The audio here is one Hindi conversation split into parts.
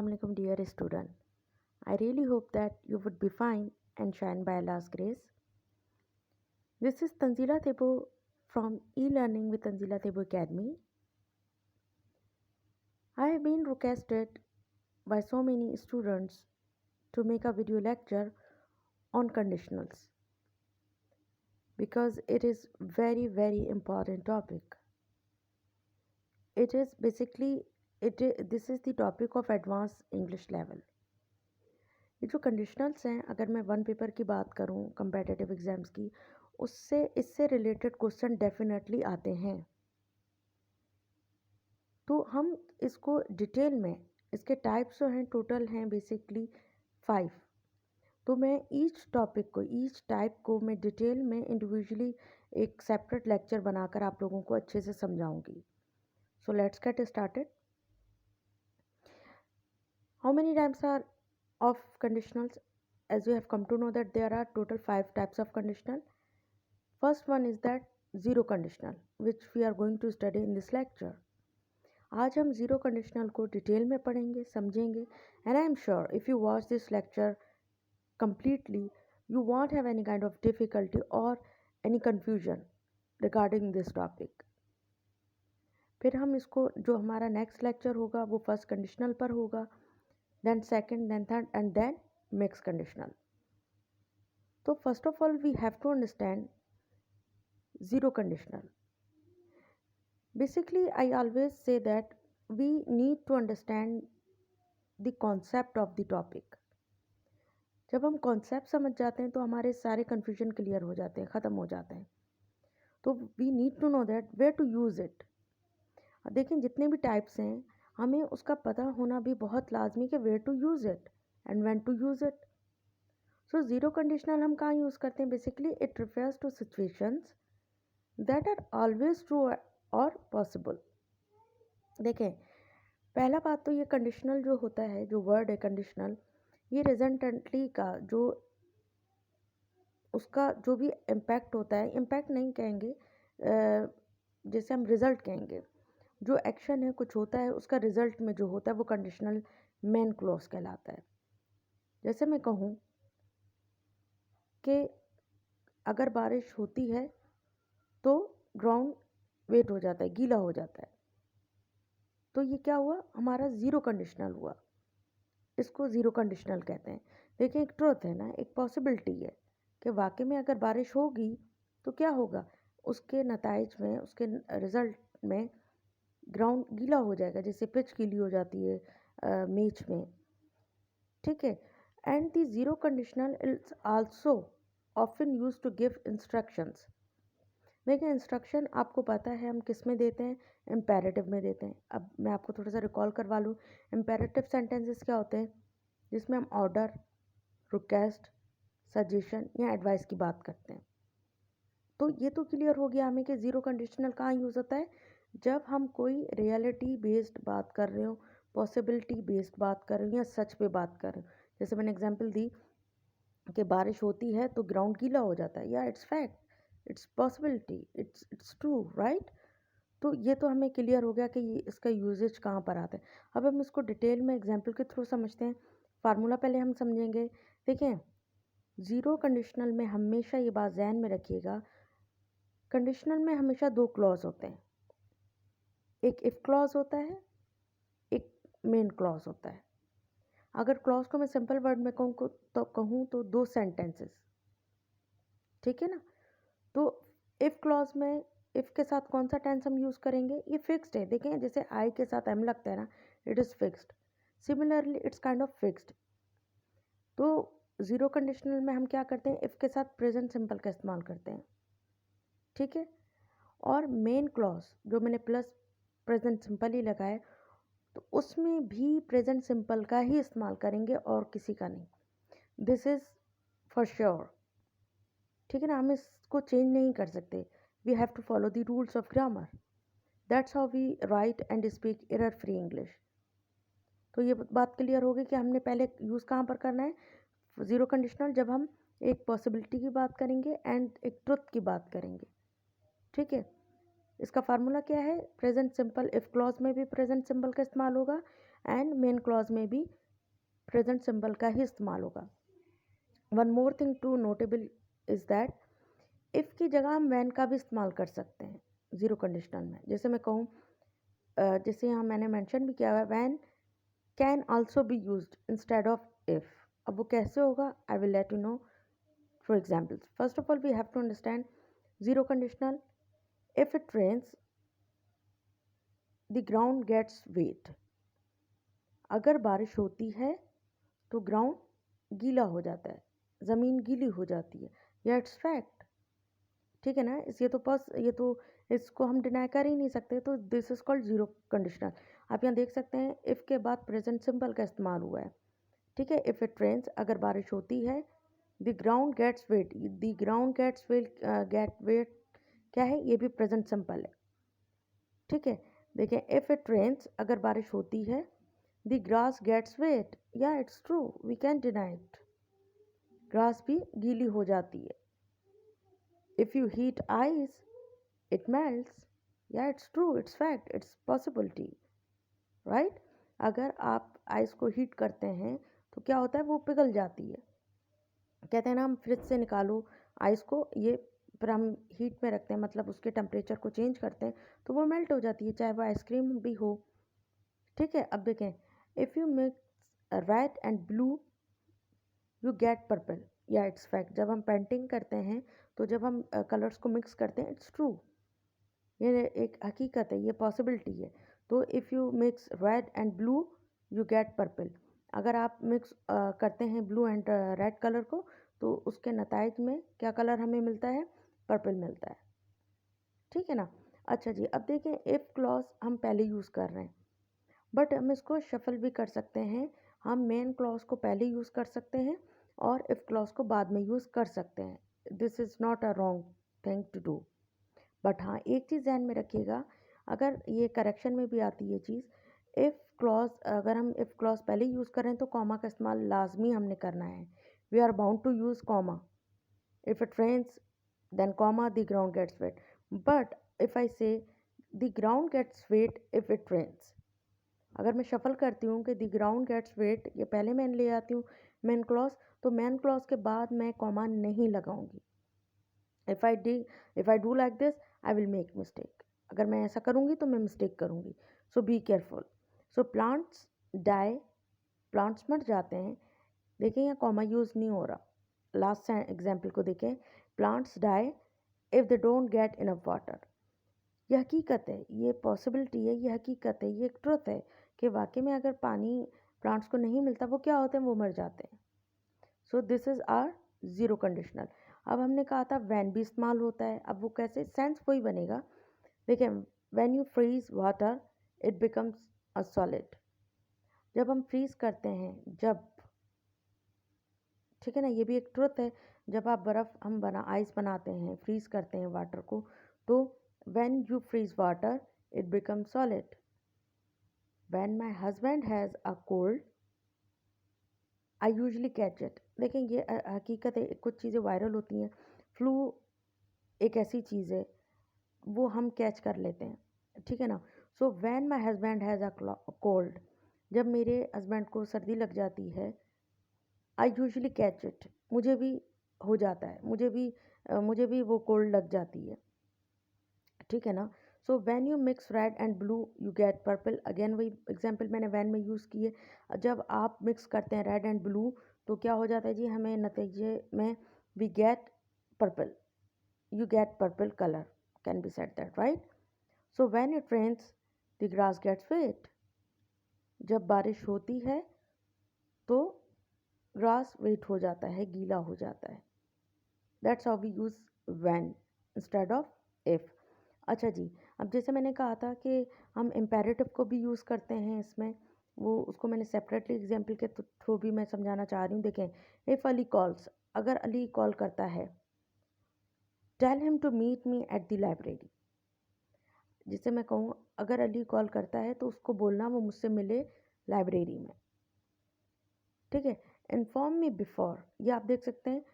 Assalamualaikum dear student. I really hope that you would be fine and shine by Allah's grace. This is Tanzila Thebo from e-learning with Tanzila Thebo Academy. I have been requested by so many students to make a video lecture on conditionals because it is very important topic. It is basically this is the topic of advanced English level. ये जो कंडीशनल्स हैं, अगर मैं वन पेपर की बात करूं कंपेटिटिव एग्ज़ाम्स की, उससे इससे रिलेटेड क्वेश्चन डेफिनेटली आते हैं। तो हम इसको डिटेल में, इसके टाइप्स जो हैं टोटल हैं बेसिकली 5। तो मैं ईच टॉपिक को, ईच टाइप को मैं डिटेल में इंडिविजुअली एक सेपरेट लेक्चर बनाकर आप लोगों को अच्छे से समझाऊंगी। So let's get started. How many types are of conditionals? As you have come to know that there are total 5 types of conditional. First one is that zero conditional, which we are going to study in this lecture. आज हम zero conditional को डिटेल में पढ़ेंगे, समझेंगे, and I am sure if you watch this lecture completely, you won't have any kind of difficulty or any confusion regarding this topic. फिर हम इसको, जो हमारा नेक्स्ट लेक्चर होगा वो फर्स्ट कंडीशनल पर होगा, then second, then third, and then mixed conditional. So first of all we have to understand zero conditional. Basically I always say that we need to understand the concept of the topic. जब हम कॉन्सेप्ट समझ जाते हैं तो हमारे सारे कन्फ्यूजन क्लियर हो जाते हैं, ख़त्म हो जाते हैं। तो we need to know that where to use it. देखें जितने भी टाइप्स हैं, हमें उसका पता होना भी बहुत लाजमी कि where to use it and when to use it. So zero conditional हम कहाँ यूज़ करते हैं? Basically it refers to situations that are always true और पॉसिबल। देखें, पहला बात तो ये कंडीशनल जो होता है, जो वर्ड है कंडीशनल, ये रिजल्टेंटली का जो उसका जो भी इम्पैक्ट होता है, इम्पैक्ट नहीं कहेंगे, जैसे हम रिज़ल्ट कहेंगे, जो एक्शन है कुछ होता है उसका रिज़ल्ट में जो होता है वो कंडीशनल मेन क्लॉज कहलाता है। जैसे मैं कहूँ कि अगर बारिश होती है तो ग्राउंड वेट हो जाता है, गीला हो जाता है, तो ये क्या हुआ? हमारा ज़ीरो कंडीशनल हुआ। इसको ज़ीरो कंडीशनल कहते हैं। देखिए एक ट्रुथ है ना, एक पॉसिबिलिटी है कि वाकई में अगर बारिश होगी तो क्या होगा, उसके नताइज में, उसके रिज़ल्ट में ग्राउंड गीला हो जाएगा, जैसे पिच गीली हो जाती है मैच में, ठीक है। And the zero conditional is also often used to give instructions. देखिए इंस्ट्रक्शन आपको पता है हम किस में देते हैं? इम्पेरेटिव में देते हैं। अब मैं आपको थोड़ा सा रिकॉल करवा लूँ। इम्पेरेटिव सेंटेंसेस क्या होते हैं? जिसमें हम ऑर्डर, रिक्वेस्ट, सजेशन या एडवाइस की बात करते हैं। तो ये तो क्लियर हो गया हमें कि ज़ीरो कंडीशनल कहाँ यूज़ होता है? जब हम कोई रियलिटी बेस्ड बात कर रहे हो, पॉसिबिलिटी बेस्ड बात कर रहे हो या सच पे बात कर रहे हो। जैसे मैंने एग्जांपल दी कि बारिश होती है तो ग्राउंड गीला हो जाता है, या it's fact, it's possibility, it's true, right. तो ये तो हमें क्लियर हो गया कि ये इसका यूजेज कहाँ पर आता है। अब हम इसको डिटेल में एग्जाम्पल के थ्रू समझते हैं। फार्मूला पहले हम समझेंगे। देखें, ज़ीरो कंडीशनल में हमेशा ये बात जहन में रखिएगा, कंडीशनल में हमेशा दो क्लॉज होते हैं, एक इफ़ क्लॉज होता है, एक मेन क्लॉज होता है। अगर क्लॉज को मैं सिंपल वर्ड में कहूँ तो दो सेंटेंसेस, ठीक है ना। तो इफ़ क्लॉज में इफ़ के साथ कौन सा टेंस हम यूज़ करेंगे? ये फिक्स्ड है। देखें जैसे आई के साथ एम लगता है ना, it is fixed. Similarly it's kind of fixed. तो ज़ीरो कंडीशनल में हम क्या करते हैं? इफ़ के साथ प्रेजेंट सिंपल का इस्तेमाल करते हैं, ठीक है। और मेन क्लॉज जो मैंने प्लस प्रेजेंट सिंपल ही लगाया, तो उसमें भी प्रेजेंट सिंपल का ही इस्तेमाल करेंगे और किसी का नहीं। दिस इज़ फॉर श्योर, ठीक है ना। हम इसको चेंज नहीं कर सकते। We have to follow the rules of grammar. That's how we write and speak error free English. तो ये बात क्लियर होगी कि हमने पहले यूज़ कहाँ पर करना है? ज़ीरो कंडीशनल जब हम एक पॉसिबिलिटी की बात करेंगे एंड एक ट्रुथ की बात करेंगे, ठीक है। इसका फार्मूला क्या है? प्रेजेंट सिंपल, इफ़ क्लॉज में भी प्रेजेंट सिंपल का इस्तेमाल होगा एंड मेन क्लॉज में भी प्रेजेंट सिंबल का ही इस्तेमाल होगा। One more thing to notable is that if की जगह हम वैन का भी इस्तेमाल कर सकते हैं ज़ीरो कंडीशनल में। जैसे मैं कहूँ, जैसे यहाँ मैंने मेंशन भी किया हुआ है, when can also be used instead of if. अब वो कैसे होगा, I will let you know through examples. First of all we have to understand zero conditional. If it rains the ground gets wet. अगर बारिश होती है तो ग्राउंड गीला हो जाता है, ज़मीन गीली हो जाती है, या इट्स फैक्ट। ठीक है ना, ये तो इसको हम डिनाई कर ही नहीं सकते, तो this is called zero conditional. आप यहाँ देख सकते हैं इफ़ के बाद प्रेजेंट सिंपल का इस्तेमाल हुआ है। ठीक है, इफ़ इट रेन्स, अगर बारिश होती है, the ground gets wet, the ground gets get wet क्या है, ये भी प्रेजेंट सिंपल है। ठीक है, देखें, इफ़ इट रेन्स, अगर बारिश होती है, द ग्रास गेट्स वेट, या it's true, we can deny it, grass भी गीली हो जाती है। If you heat ice it melts, या it's true, it's fact, it's possibility, right. अगर आप आइस को हीट करते हैं तो क्या होता है, वो पिघल जाती है। कहते हैं ना, हम फ्रिज से निकालो आइस को, ये फिर हम हीट में रखते हैं, मतलब उसके टेम्परेचर को चेंज करते हैं, तो वो मेल्ट हो जाती है, चाहे वो आइसक्रीम भी हो। ठीक है, अब देखें, if you mix red and blue you get purple, या इट्स फैक्ट। जब हम पेंटिंग करते हैं तो जब हम कलर्स को मिक्स करते हैं, इट्स ट्रू, ये एक हकीकत है, ये पॉसिबिलिटी है। तो if you mix red and blue you get purple. अगर आप मिक्स करते हैं ब्लू एंड रेड कलर को, तो उसके नताइज में क्या कलर हमें मिलता है, पर्पल मिलता है। ठीक है ना। अच्छा जी, अब देखें, इफ़ क्लॉज हम पहले यूज़ कर रहे हैं, बट हम इसको शफल भी कर सकते हैं। हम मेन क्लॉज को पहले यूज़ कर सकते हैं और इफ़ क्लॉज को बाद में यूज़ कर सकते हैं। This is not a wrong thing to do. But हाँ, एक चीज़ ध्यान में रखिएगा, अगर ये करेक्शन में भी आती है चीज़, इफ़ क्लॉज, अगर हम इफ़ क्लॉज पहले यूज़ करें तो कॉमा का इस्तेमाल लाजमी हमने करना है। We are bound to use comma. If it rains then comma the ground gets wet. But if I say the ground gets wet if it rains, अगर मैं शफल करती हूँ कि द ग्राउंड गेट्स वेट, ये पहले मैं ले आती हूँ मेन क्लॉज, तो मेन क्लॉज के बाद मैं कॉमा नहीं लगाऊंगी। If I do like this I will make mistake. अगर मैं ऐसा करूँगी तो मैं मिस्टेक करूँगी। So be careful. So plants die, plants मर जाते हैं। देखिए, यहाँ कॉमा यूज़ नहीं हो रहा। लास्ट एग्जाम्पल को देखें, plants die if they don't get enough water. ये हकीकत है, ये पॉसिबिलिटी है, ये हकीकत है, ये एक ट्रुथ है कि वाकई में अगर पानी प्लांट्स को नहीं मिलता, वो क्या होते हैं, वो मर जाते हैं। So this is our zero conditional. अब हमने कहा था वैन भी इस्तेमाल होता है। अब वो कैसे, सेंस वही बनेगा। देखिए, when you freeze water it becomes a solid. जब हम फ्रीज करते हैं, जब, ठीक है ना, ये भी एक ट्रुथ है। जब आप बर्फ़, हम आइस बनाते हैं, फ्रीज करते हैं वाटर को, तो when you freeze water it becomes solid. When my husband has a cold I usually catch it. देखें, ये हकीकत है, कुछ चीज़ें वायरल होती हैं। फ्लू एक ऐसी चीज़ है, वो हम कैच कर लेते हैं। ठीक है ना। So when my husband has a cold, जब मेरे हस्बैंड को सर्दी लग जाती है, आई यूजुअली कैच इट, मुझे भी हो जाता है, मुझे भी वो कोल्ड लग जाती है। ठीक है ना। So when you mix red and blue you get purple. Again वही एग्जांपल मैंने वैन में यूज़ की है। जब आप मिक्स करते हैं रेड एंड ब्लू, तो क्या हो जाता है जी, हमें नतीजे में we get purple, you get purple colour, can be said that, right. So when it rains the grass gets wet. जब बारिश होती है तो ग्रास वेट हो जाता है, गीला हो जाता है। That's how we use when instead of if. अच्छा जी, अब जैसे मैंने कहा था कि हम इम्पेरेटिव को भी यूज़ करते हैं इसमें, वो उसको मैंने सेपरेटली एग्जांपल के थ्रू भी मैं समझाना चाह रही हूँ। देखें, इफ़ अली कॉल्स, अगर अली कॉल करता है, tell him to meet me at the library. जिससे मैं कहूँ, अगर अली कॉल करता है तो उसको बोलना वो मुझसे मिले लाइब्रेरी में। ठीक है, इन्फॉर्म मी बिफोर, ये आप देख सकते हैं,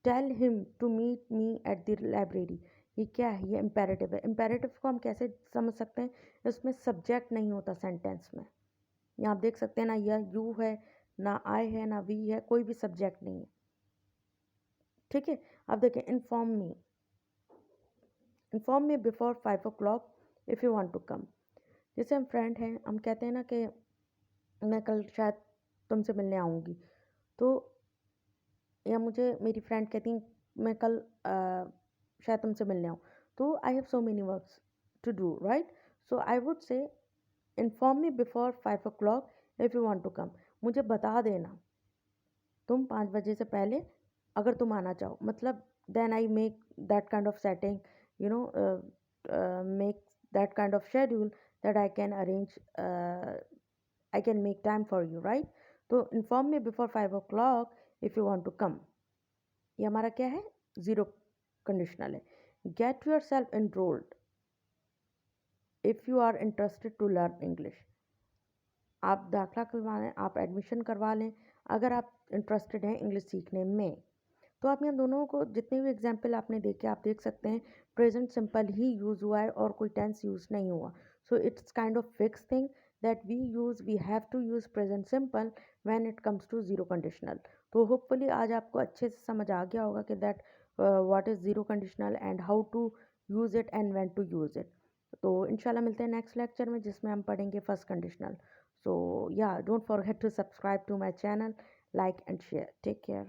tell him to meet me at the library. ये क्या है, ये इम्पेरेटिव है। इम्पेरेटिव को हम कैसे समझ सकते हैं, इसमें सब्जेक्ट नहीं होता सेंटेंस में, यहाँ आप देख सकते हैं ना, यह यू है, ना आई है, ना वी है, कोई भी सब्जेक्ट नहीं है। ठीक है, अब देखें inform me before 5 o'clock if you want to come. जैसे हम फ्रेंड हैं, हम कहते हैं ना कि मैं कल शायद तुमसे मिलने आऊँगी, तो या मुझे मेरी फ्रेंड कहती मैं कल शायद तुमसे मिलने आऊँ, तो I have so many works to do, right? So I would say inform me before 5 o'clock if you want to come. मुझे बता देना तुम 5 बजे से पहले अगर तुम आना चाहो, मतलब then I make that kind of setting, you know, make that kind of schedule that I can arrange, I can make time for you, right? तो inform me before 5 o'clock if you want to come, ये हमारा क्या है? ज़ीरो कंडीशनल है। Get yourself enrolled if you are interested to learn English. आप दाखिला करवा लें, आप एडमिशन करवा लें अगर आप इंटरेस्टेड हैं इंग्लिश सीखने में। तो आप यहाँ दोनों को जितने भी एग्जाम्पल आपने देखे, आप देख सकते हैं प्रेजेंट सिंपल ही यूज़ हुआ है और कोई टेंस यूज़ नहीं हुआ। So it's kind of fix thing that we have to use present simple when it comes to zero conditional. तो होपफुली आज आपको अच्छे से समझ आ गया होगा कि that what is zero conditional and how to use it and when to use it. तो इंशाल्लाह मिलते हैं नेक्स्ट लेक्चर में, जिसमें हम पढ़ेंगे first conditional. So yeah, don't forget to subscribe to my channel, like and share. Take care.